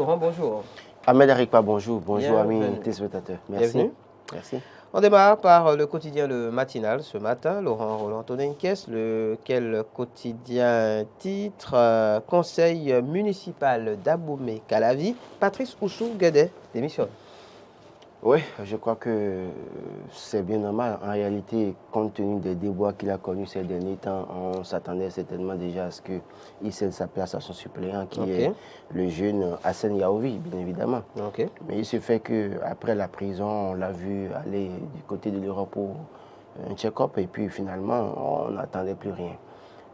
Laurent, bonjour. Ahmed Arikwa, bonjour. Bonjour, amis Bienvenue. téléspectateurs. Merci. Bienvenue. Merci. On démarre par le quotidien Le Matinal ce matin. Laurent Roland Tonenkes, lequel quotidien titre Conseil municipal d'Abomey-Calavi, Patrice Oussou-Guédé démissionne. Oui, je crois que c'est bien normal. En réalité, compte tenu des déboires qu'il a connus ces derniers temps, on s'attendait certainement déjà à ce qu'il cède sa place à son suppléant, qui est le jeune Hassan Yahovi, bien évidemment. Mais il se fait qu'après la prison, on l'a vu aller du côté de l'Europe pour un check-up, et puis finalement, on n'attendait plus rien.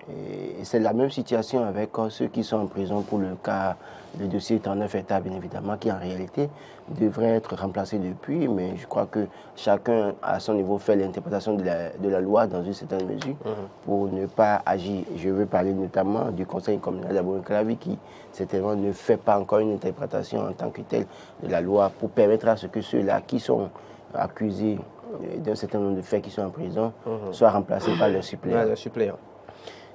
Et c'est la même situation avec ceux qui sont en prison pour le cas, le dossier 39 États, bien évidemment, qui en réalité devrait être remplacé depuis, mais je crois que chacun, à son niveau, fait l'interprétation de la loi dans une certaine mesure pour ne pas agir. Je veux parler notamment du Conseil communal d'Abomey-Calavi qui, certainement, ne fait pas encore une interprétation en tant que telle de la loi pour permettre à ce que ceux-là qui sont accusés d'un certain nombre de faits qui sont en prison soient remplacés par leurs suppléants.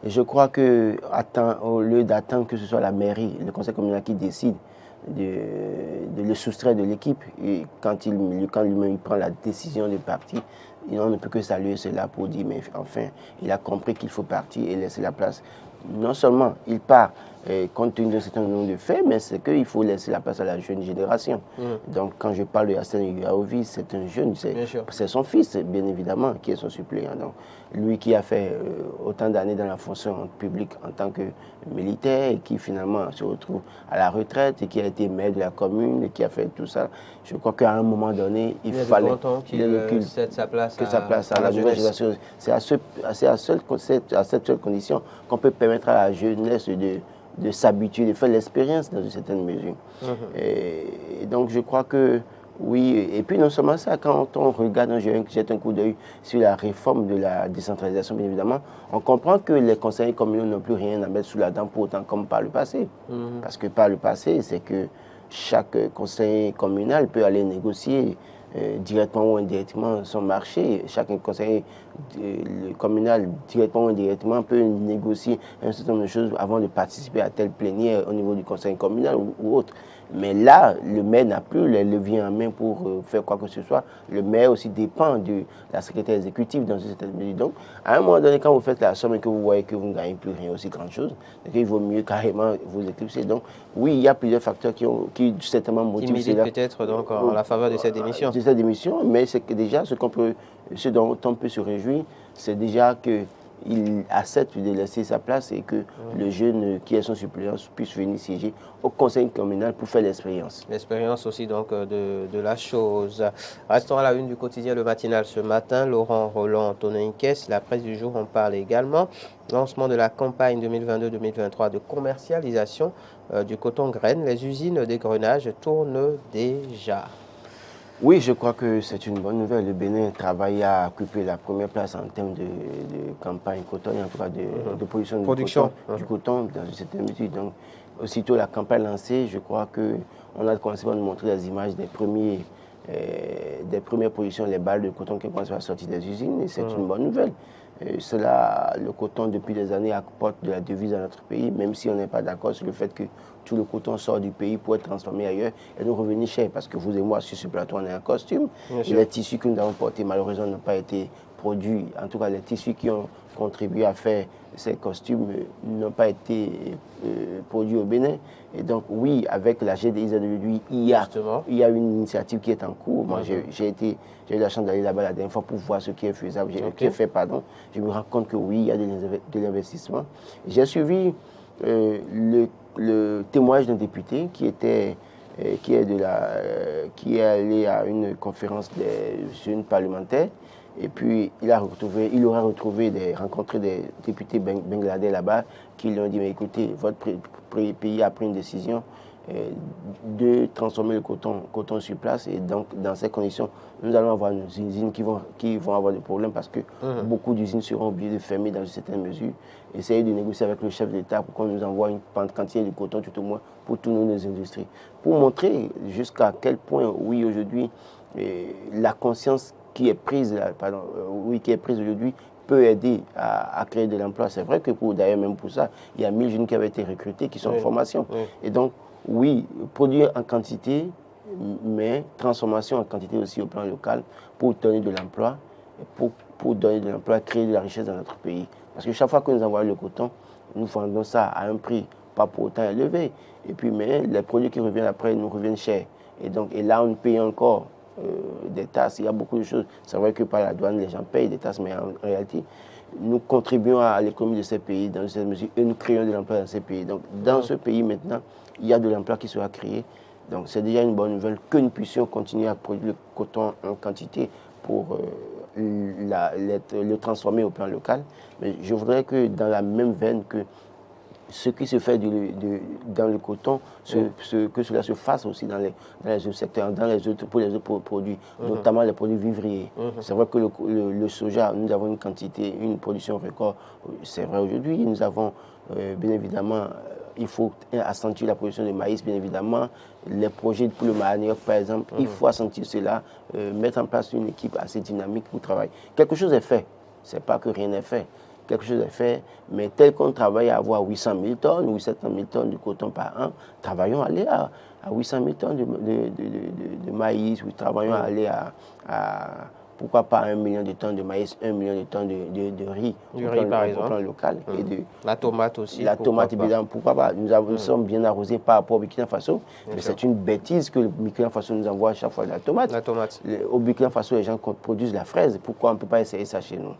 Et je crois qu'au lieu d'attendre que ce soit la mairie, le conseil communal qui décide de le soustraire de l'équipe, et quand lui-même prend la décision de partir, on ne peut que saluer cela pour dire, mais enfin, il a compris qu'il faut partir et laisser la place. Non seulement il part compte tenu d'un certain nombre de faits, mais c'est qu'il faut laisser la place à la jeune génération. Donc quand je parle de Hassan Yahovi, c'est un jeune, c'est son fils, bien évidemment, qui est son suppléant. Donc lui qui a fait autant d'années dans la fonction publique en tant que militaire et qui finalement se retrouve à la retraite et qui a été maire de la commune et qui a fait tout ça, je crois qu'à un moment donné, il fallait qu'il cède sa place à la nouvelle génération. C'est à cette seule condition qu'on peut permettre à la jeunesse de s'habituer, de faire l'expérience dans une certaine mesure. Et donc je crois que oui, et puis non seulement ça, quand on regarde, jette un coup d'œil sur la réforme de la décentralisation, bien évidemment, on comprend que les conseillers communaux n'ont plus rien à mettre sous la dent pour autant comme par le passé. Parce que par le passé, c'est que chaque conseiller communal peut aller négocier directement ou indirectement son marché. Chaque conseiller communal, directement ou indirectement, peut négocier un certain nombre de choses avant de participer à telle plénière au niveau du conseil communal ou autre. Mais là, le maire n'a plus les leviers en main pour faire quoi que ce soit. Le maire aussi dépend de la secrétaire exécutive dans une certaine mesure. Donc, à un moment donné, quand vous faites la somme et que vous voyez que vous ne gagnez plus rien aussi grande chose, il vaut mieux carrément vous éclipser. Donc, oui, il y a plusieurs facteurs qui certainement motivent. Qui militent peut-être donc en la faveur de cette démission. De cette démission, mais c'est que déjà, ce dont on peut se réjouir, c'est déjà qu'il accepte de laisser sa place et que le jeune qui est son suppléant puisse venir siéger au conseil communal pour faire l'expérience. L'expérience aussi donc de la chose. Restons à la une du quotidien Le Matinal ce matin. Laurent Roland Tonenkes, la presse du jour en parle également. Lancement de la campagne 2022-2023 de commercialisation du coton graine. Les usines d'égrenage tournent déjà. Oui, je crois que c'est une bonne nouvelle. Le Bénin travaille à occuper la première place en termes de campagne coton, en tout cas de production du coton dans cette mesure. Donc, aussitôt la campagne lancée, je crois qu'on a commencé à nous montrer les images des premières productions, les balles de coton qui commencent à sortir des usines, et c'est une bonne nouvelle. Le coton, depuis des années, apporte de la devise à notre pays, même si on n'est pas d'accord sur le fait que tout le coton sort du pays pour être transformé ailleurs et nous revenir cher. Parce que vous et moi, sur ce plateau, on est en costume. Et les tissus que nous avons portés, malheureusement, n'ont pas été produits. En tout cas, les tissus qui ont contribué à faire ces costumes n'ont pas été produits au Bénin. Et donc, oui, avec la GDIZ d'aujourd'hui, il y a une initiative qui est en cours. Moi, j'ai eu la chance d'aller là-bas la dernière fois pour voir ce qui est faisable, qui est fait, pardon. Je me rends compte que oui, il y a de l'investissement. J'ai suivi le témoignage d'un député qui est allé à une conférence des jeunes parlementaires. Et puis, il aura rencontré des députés bangladais là-bas qui lui ont dit, mais écoutez, votre pays a pris une décision de transformer le coton sur place. Et donc, dans ces conditions, nous allons avoir nos usines qui vont avoir des problèmes parce que beaucoup d'usines seront obligées de fermer dans une certaine mesure. Essayer de négocier avec le chef d'État pour qu'on nous envoie une quantité de coton, tout au moins, pour toutes nos industries. Pour montrer jusqu'à quel point, oui, aujourd'hui, la conscience qui est prise aujourd'hui peut aider à créer de l'emploi. C'est vrai que d'ailleurs même pour ça, il y a 1000 jeunes qui avaient été recrutés, qui sont en formation. Et donc, oui, produire en quantité, mais transformation en quantité aussi au plan local pour donner de l'emploi, pour donner de l'emploi, créer de la richesse dans notre pays. Parce que chaque fois que nous envoyons le coton, nous vendons ça à un prix pas pour autant élevé. Et puis, mais les produits qui reviennent après nous reviennent chers. Et là, on paye encore des tasses. Il y a beaucoup de choses. C'est vrai que par la douane, les gens payent des tasses, mais en réalité, nous contribuons à l'économie de ces pays dans cette mesure et nous créons de l'emploi dans ces pays. Donc, dans ce pays maintenant, il y a de l'emploi qui sera créé. Donc, c'est déjà une bonne nouvelle que nous puissions continuer à produire le coton en quantité pour le transformer au plan local. Mais je voudrais que dans la même veine que ce qui se fait dans le coton, que cela se fasse aussi dans les autres secteurs, pour les autres produits, notamment les produits vivriers. C'est vrai que le soja, nous avons une quantité, une production record. C'est vrai aujourd'hui, nous avons bien évidemment, il faut accentuer la production de maïs, bien évidemment. Les projets pour le manioc, par exemple, il faut accentuer cela, mettre en place une équipe assez dynamique pour travailler. Quelque chose est fait, ce n'est pas que rien n'est fait. Quelque chose est fait, mais tel qu'on travaille à avoir 800 000 tonnes ou 700 000 tonnes de coton par an, travaillons à aller à 800 000 tonnes de maïs, ou travaillons à aller à pourquoi pas 1 million de tonnes de maïs, 1 million de tonnes de riz, par exemple, au plan local. Et la tomate aussi. La tomate, évidemment, pourquoi pas. Nous sommes bien arrosés par rapport au Burkina Faso, mais c'est une bêtise que le Burkina Faso nous envoie à chaque fois de la tomate. Au Burkina Faso, les gens produisent la fraise. Pourquoi on ne peut pas essayer ça chez nous?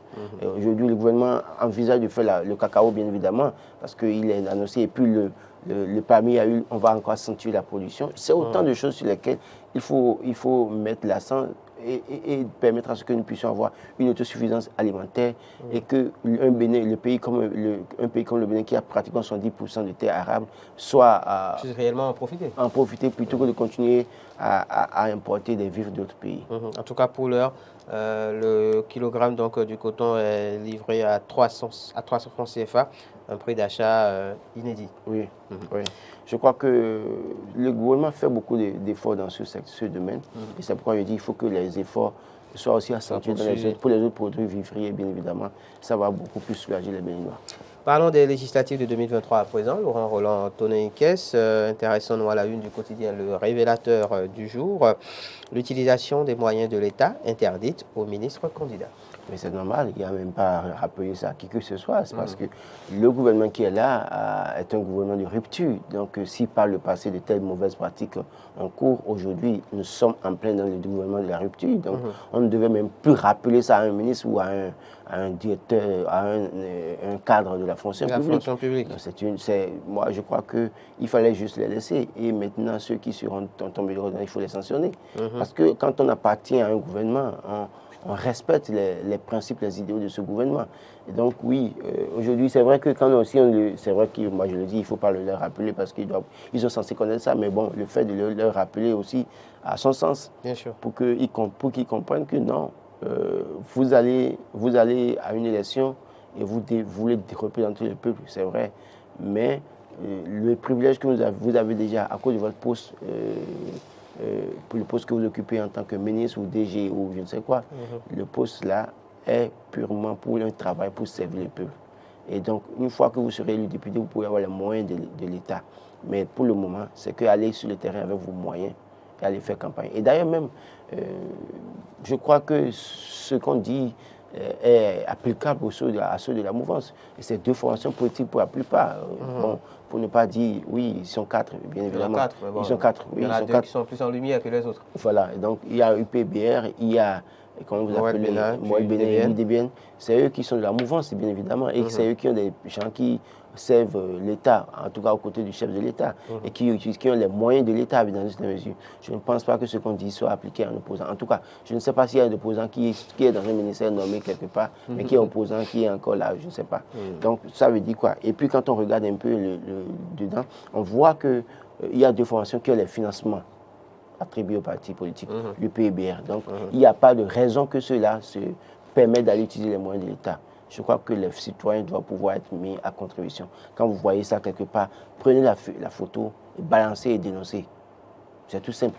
Aujourd'hui, le gouvernement envisage de faire le cacao, bien évidemment, parce qu'il est annoncé. Et puis, le PAMI a eu, on va encore accentuer la production. C'est autant de choses sur lesquelles il faut mettre l'accent et permettre à ce que nous puissions avoir une autosuffisance alimentaire et que un pays comme le Bénin, qui a pratiquement 70% de terres arables, soit réellement en profiter plutôt que de continuer à importer des vivres d'autres pays. En tout cas, pour l'heure, le kilogramme donc, du coton est livré à 300 francs CFA, un prix d'achat inédit. Oui, oui. Je crois que le gouvernement fait beaucoup d'efforts dans ce domaine. Et c'est pourquoi je dis qu'il faut que les efforts soient aussi accentués pour les autres produits vivriers, bien évidemment. Ça va beaucoup plus soulager les Béninois. Parlons des législatives de 2023 à présent. Laurent Roland Tonneikes, intéressons-nous à la une du quotidien Le Révélateur du jour. L'utilisation des moyens de l'État interdite aux ministres candidats. Mais c'est normal, il n'y a même pas à rappeler ça à qui que ce soit. C'est parce que le gouvernement qui est là est un gouvernement de rupture. Donc, si par le passé de telles mauvaises pratiques en cours, aujourd'hui, nous sommes en plein dans le gouvernement de la rupture. Donc, on ne devait même plus rappeler ça à un ministre ou à un directeur, à un cadre de la fonction publique. Donc, moi, je crois qu'il fallait juste les laisser. Et maintenant, ceux qui seront tombés dedans, il faut les sanctionner. Parce que quand on appartient à un gouvernement, on respecte les principes, les idéaux de ce gouvernement. Et donc, oui, aujourd'hui, c'est vrai que c'est vrai que, moi je le dis, il ne faut pas leur rappeler parce qu'ils sont censés connaître ça, mais bon, le fait de leur rappeler aussi a son sens. Bien sûr. Pour qu'ils comprennent que non, vous allez à une élection et vous voulez représenter le peuple, c'est vrai, mais le privilège que vous avez déjà à cause de votre poste, pour le poste que vous occupez en tant que ministre ou DG ou je ne sais quoi, le poste là est purement pour un travail pour servir le peuple. Et donc, une fois que vous serez élu député, vous pouvez avoir les moyens de l'État. Mais pour le moment, c'est qu'aller sur le terrain avec vos moyens et aller faire campagne. Et d'ailleurs même, je crois que ce qu'on dit est applicable à ceux de la mouvance. Et c'est 2 formations politiques pour la plupart. Bon, pour ne pas dire, oui, ils sont 4, bien évidemment. Ils sont 4. Oui, il y en a 2 qui sont plus en lumière que les autres. Voilà, et donc il y a UPBR, il y a, comment vous appelez, Moël Bénin, Idébien. C'est eux qui sont de la mouvance, bien évidemment, et c'est eux qui ont des gens qui servent l'État, en tout cas aux côtés du chef de l'État, et qui ont les moyens de l'État dans cette mesure. Je ne pense pas que ce qu'on dit soit appliqué à un opposant. En tout cas, je ne sais pas s'il y a un opposant qui est dans un ministère nommé quelque part, mais qui est opposant, qui est encore là, je ne sais pas. Donc, ça veut dire quoi? Et puis, quand on regarde un peu dedans, on voit qu'il y a 2 formations qui ont les financements attribués aux partis politiques, le PBR. Donc, il n'y a pas de raison que cela se permette d'aller utiliser les moyens de l'État. Je crois que les citoyens doivent pouvoir être mis à contribution. Quand vous voyez ça quelque part, prenez la photo, balancez et dénoncez. C'est tout simple.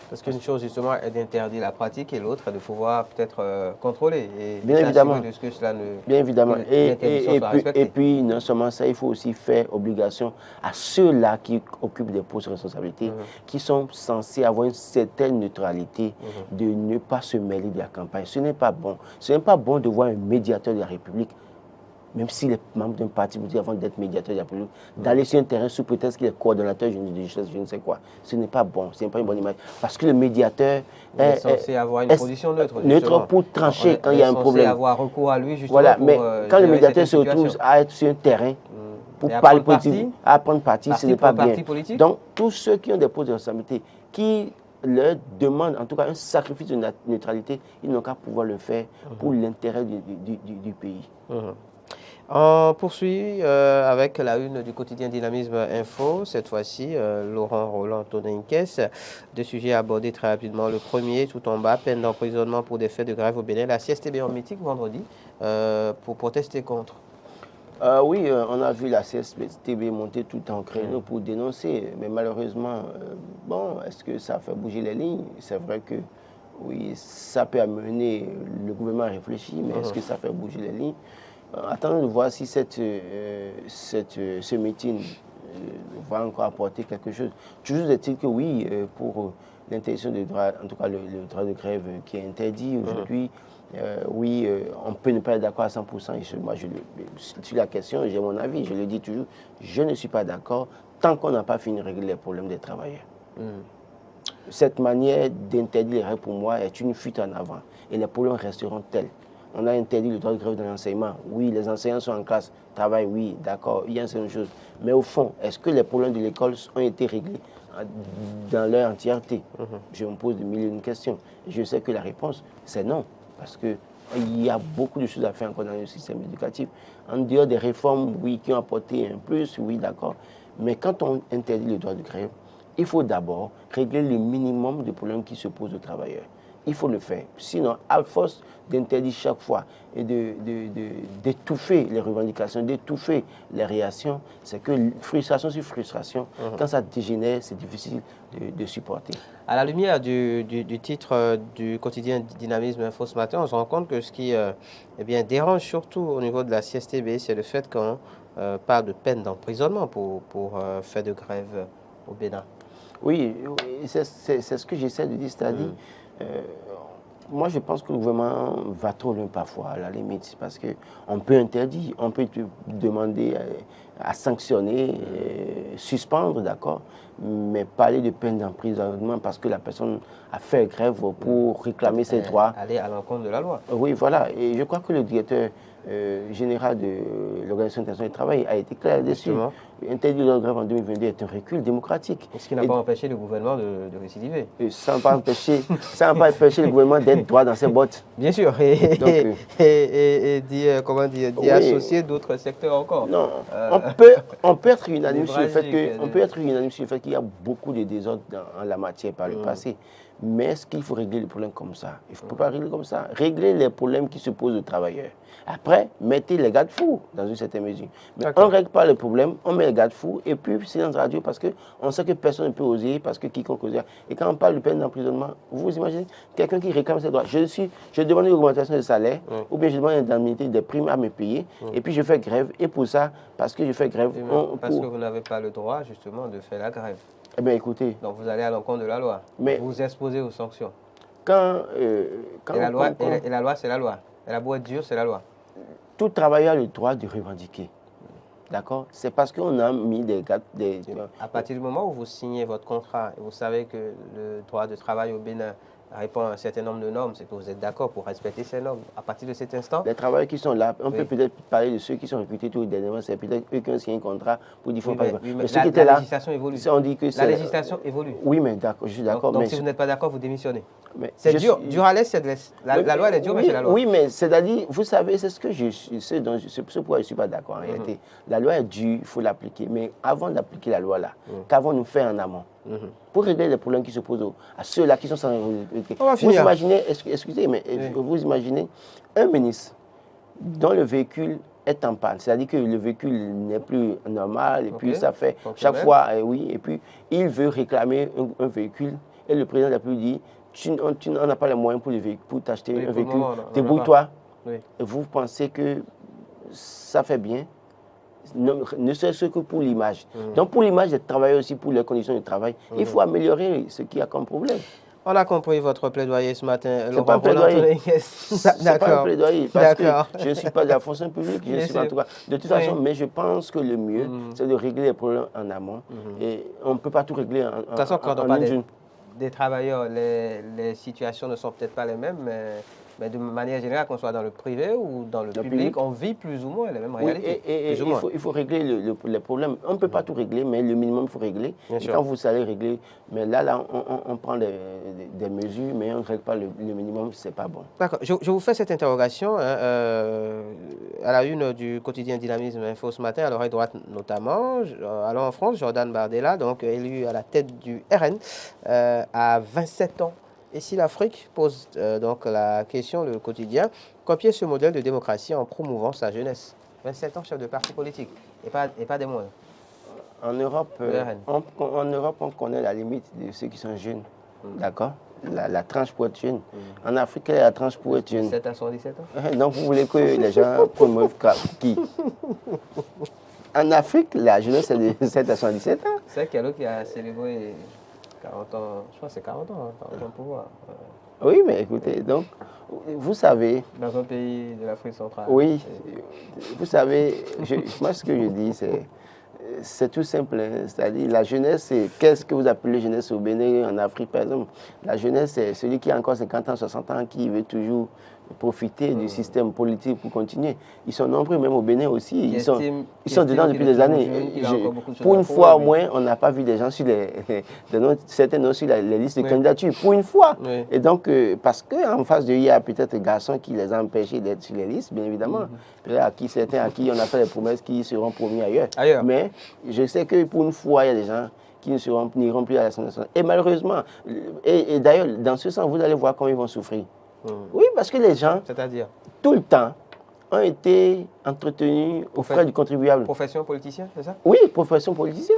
Parce qu'une chose, justement, est d'interdire la pratique et l'autre est de pouvoir peut-être contrôler et Bien évidemment. de ce que cela ne... Bien évidemment. Et puis, non seulement ça, il faut aussi faire obligation à ceux-là qui occupent des postes de responsabilité, qui sont censés avoir une certaine neutralité, de ne pas se mêler de la campagne. Ce n'est pas bon. Ce n'est pas bon de voir un médiateur de la République, même s'il est membre d'un parti politique avant d'être médiateur de la République, d'aller sur un terrain sous prétexte qu'il est coordonnateur, je ne sais quoi. Ce n'est pas bon, ce n'est pas une bonne image. Parce que le médiateur est censé avoir une position neutre. Neutre pour trancher quand il y a un problème. Censé avoir recours à lui, justement. Voilà, mais quand le médiateur se retrouve à être sur un terrain, pour parler politique, à prendre parti, ce n'est pas bien. Donc, tous ceux qui ont des postes de responsabilité, qui leur demandent en tout cas un sacrifice de neutralité, ils n'ont qu'à pouvoir le faire pour l'intérêt du pays. On poursuit avec la une du quotidien Dynamisme Info, cette fois-ci, Laurent Roland Toninquès. Deux sujets abordés très rapidement. Le premier, tout en bas, peine d'emprisonnement pour des faits de grève au Bénin. La CSTB en meeting vendredi pour protester contre. Oui, on a vu la CSTB monter tout en créneau pour dénoncer, mais malheureusement, bon, est-ce que ça fait bouger les lignes? C'est vrai que oui, ça peut amener le gouvernement à réfléchir, mais est-ce que ça fait bouger les lignes? Attendons de voir si ce meeting va encore apporter quelque chose. Toujours est-il que oui, pour l'interdiction des droits, en tout cas le droit de grève qui est interdit aujourd'hui, oui, on peut ne pas être d'accord à 100%. Et moi, sur la question, j'ai mon avis, je le dis toujours, je ne suis pas d'accord tant qu'on n'a pas fini de régler les problèmes des travailleurs. Cette manière d'interdire les règles, pour moi, est une fuite en avant. Et les problèmes resteront tels. On a interdit le droit de grève dans l'enseignement. Oui, les enseignants sont en classe, travaillent, oui, d'accord, il y a une certaine chose. Mais au fond, est-ce que les problèmes de l'école ont été réglés dans leur entièreté? Je me pose de mille et une questions. Je sais que la réponse, c'est non. Parce qu'il y a beaucoup de choses à faire encore dans le système éducatif. En dehors des réformes, oui, qui ont apporté un plus, oui, d'accord. Mais quand on interdit le droit de grève, il faut d'abord régler le minimum de problèmes qui se posent aux travailleurs. Il faut le faire. Sinon, à force d'interdire chaque fois et d'étouffer les revendications, d'étouffer les réactions, c'est que frustration sur frustration, quand ça dégénère, c'est difficile de supporter. À la lumière du titre du quotidien Dynamisme Info ce matin, on se rend compte que ce qui dérange surtout au niveau de la CSTB, c'est le fait qu'on parle de peine d'emprisonnement pour fait de grève au Bénin. Oui, c'est ce que j'essaie de dire, c'est-à-dire, moi je pense que le gouvernement va trop loin parfois, à la limite, parce qu'on peut interdire, on peut demander à sanctionner, suspendre, d'accord, mais parler de peine d'emprisonnement parce que la personne a fait grève pour réclamer ses droits. Aller à l'encontre de la loi. Oui, voilà, et je crois que le directeur général de l'Organisation internationale du travail a été clair dessus. Interdire la grève en 2022 est un recul démocratique. Ce qui n'a pas empêché le gouvernement de récidiver. Ça n'a pas empêché le gouvernement d'être droit dans ses bottes. Bien sûr, et d'y associer d'autres secteurs encore. Non, on peut être unanime sur le fait qu'il y a beaucoup de désordres en la matière par le passé. Mais est-ce qu'il faut régler les problèmes comme ça? Il ne faut pas régler comme ça. Régler les problèmes qui se posent aux travailleurs. Après, mettez les garde-fous dans une certaine mesure. Mais on ne règle pas le problème, on met les garde-fous et puis silence radio parce qu'on sait que personne ne peut oser, parce que quiconque ose. Et quand on parle de peine d'emprisonnement, vous imaginez quelqu'un qui réclame ses droits. Je demande une augmentation de salaire ou bien je demande une indemnité, des primes à me payer et puis je fais grève. Et pour ça, parce que je fais grève... Parce que vous n'avez pas le droit justement de faire la grève. Eh bien, écoutez... Donc vous allez à l'encontre de la loi. Mais vous vous exposez aux sanctions. Et la loi, c'est la loi. Elle a beau être dure, c'est la loi. Tout travailleur a le droit de revendiquer. D'accord? C'est parce qu'on a mis des... À partir du moment où vous signez votre contrat et vous savez que le droit de travail au Bénin répond à un certain nombre de normes, c'est que vous êtes d'accord pour respecter ces normes. À partir de cet instant... Les travailleurs qui sont là, on peut peut-être parler de ceux qui sont recrutés tout dernièrement, c'est peut-être eux qui ont signé un contrat pour dire... mais ceux qui étaient là, la législation évolue. On dit que la législation évolue. Oui, mais d'accord, je suis d'accord. Donc si vous n'êtes pas d'accord, vous démissionnez. C'est dur. Dur à l'aise, c'est de l'aise. La loi, elle est dure, mais c'est la loi. Oui, mais c'est-à-dire, vous savez, c'est ce pourquoi je ne suis pas d'accord en réalité. La loi est dure, il faut l'appliquer. Mais avant d'appliquer la loi là, qu'avons-nous fait en amont pour régler les problèmes qui se posent à ceux-là qui sont sans... Vous imaginez, excusez, mais vous imaginez un ministre dont le véhicule est en panne, c'est-à-dire que le véhicule n'est plus normal, et puis ça fait chaque fois, et puis il veut réclamer un véhicule et le président de la République dit tu n'en as pas les moyens pour t'acheter un véhicule, moment, débrouille-toi. Oui. Et vous pensez que ça fait bien? Ne serait-ce que pour l'image. Donc pour l'image des travailleurs aussi, pour les conditions de travail, il faut améliorer ce qu'il y a comme problème. On a compris votre plaidoyer ce matin. C'est pas un plaidoyer. C'est pas un plaidoyer, parce que je ne suis pas de la fonction publique, je suis en tout cas. De toute façon, mais je pense que le mieux, c'est de régler les problèmes en amont. Et on ne peut pas tout régler en De toute façon, quand on une parle journée. des travailleurs, les situations ne sont peut-être pas les mêmes, mais de manière générale, qu'on soit dans le privé ou dans le public, on vit plus ou moins les mêmes réalités. Et il faut régler les problèmes. On ne peut pas tout régler, mais le minimum, il faut régler. Bien et sûr. quand vous savez régler, mais là on prend des mesures, mais on ne règle pas le minimum, ce n'est pas bon. D'accord. Je vous fais cette interrogation à la une du quotidien Dynamisme Info ce matin, à l'oreille droite notamment. Allons en France, Jordan Bardella, donc élu à la tête du RN à 27 ans. Et si l'Afrique pose donc la question, le quotidien, copier ce modèle de démocratie en promouvant sa jeunesse. 27 ans, chef de parti politique, et pas des moindres. En Europe, on connaît la limite de ceux qui sont jeunes. D'accord? La tranche pour être jeune. En Afrique, quelle est la tranche pour être jeune? 7 à 77 ans. Donc, vous voulez que les gens promeuvent qui? En Afrique, la jeunesse, c'est de 7 à 77 ans. C'est qu'il y a l'autre qui a célébré 40 ans, je pense que c'est 40 ans, 40 ans de pouvoir. Oui, mais écoutez, donc, vous savez... Dans un pays de l'Afrique centrale. Oui, vous savez, moi, ce que je dis, c'est tout simple. Hein. C'est-à-dire, la jeunesse, qu'est-ce que vous appelez jeunesse au Bénin, en Afrique, par exemple? La jeunesse, c'est celui qui a encore 50 ans, 60 ans, qui veut toujours profiter du système politique pour continuer. Ils sont nombreux, même au Bénin aussi. Ils sont dedans depuis des années. Pour une fois, au moins, on n'a pas vu des gens sur certains noms sur les listes de candidature. Pour une fois. Et donc, parce qu'en face de eux, il y a peut-être des garçons qui les ont empêchés d'être sur les listes, bien évidemment. Certains à qui on a fait des promesses qui seront promis ailleurs. Mais je sais que pour une fois, il y a des gens qui n'iront plus à l'Assemblée nationale. Et malheureusement, et d'ailleurs, dans ce sens, vous allez voir comment ils vont souffrir. Oui, parce que les gens, tout le temps, ont été entretenus aux frais du contribuable. Profession politicien, c'est ça? Oui, profession politicien.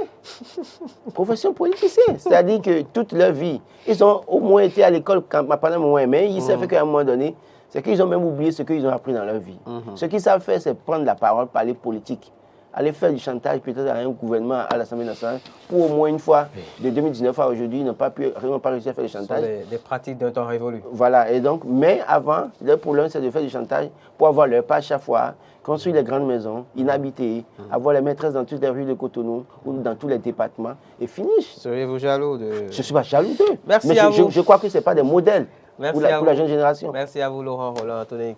Profession politicien. C'est-à-dire que toute leur vie, ils ont au moins été à l'école pendant un moment, mais ils savent qu'à un moment donné, c'est qu'ils ont même oublié ce qu'ils ont appris dans leur vie. Ce qu'ils savent faire, c'est prendre la parole, parler politique. Aller faire du chantage peut-être à un gouvernement, à l'Assemblée nationale, pour au moins une fois, de 2019 à aujourd'hui, ils n'ont pas réussi à faire du chantage. Ce sont des pratiques d'un temps révolu. Voilà, et donc, mais avant, le problème, c'est de faire du chantage pour avoir leur part chaque fois, construire les grandes maisons, inhabitées, avoir les maîtresses dans toutes les rues de Cotonou ou dans tous les départements, et finish. Seriez-vous jaloux de... Je ne suis pas jaloux d'eux. Merci mais à vous. Je crois que ce n'est pas des modèles pour la jeune génération. Merci à vous, Laurent Roland Antonin.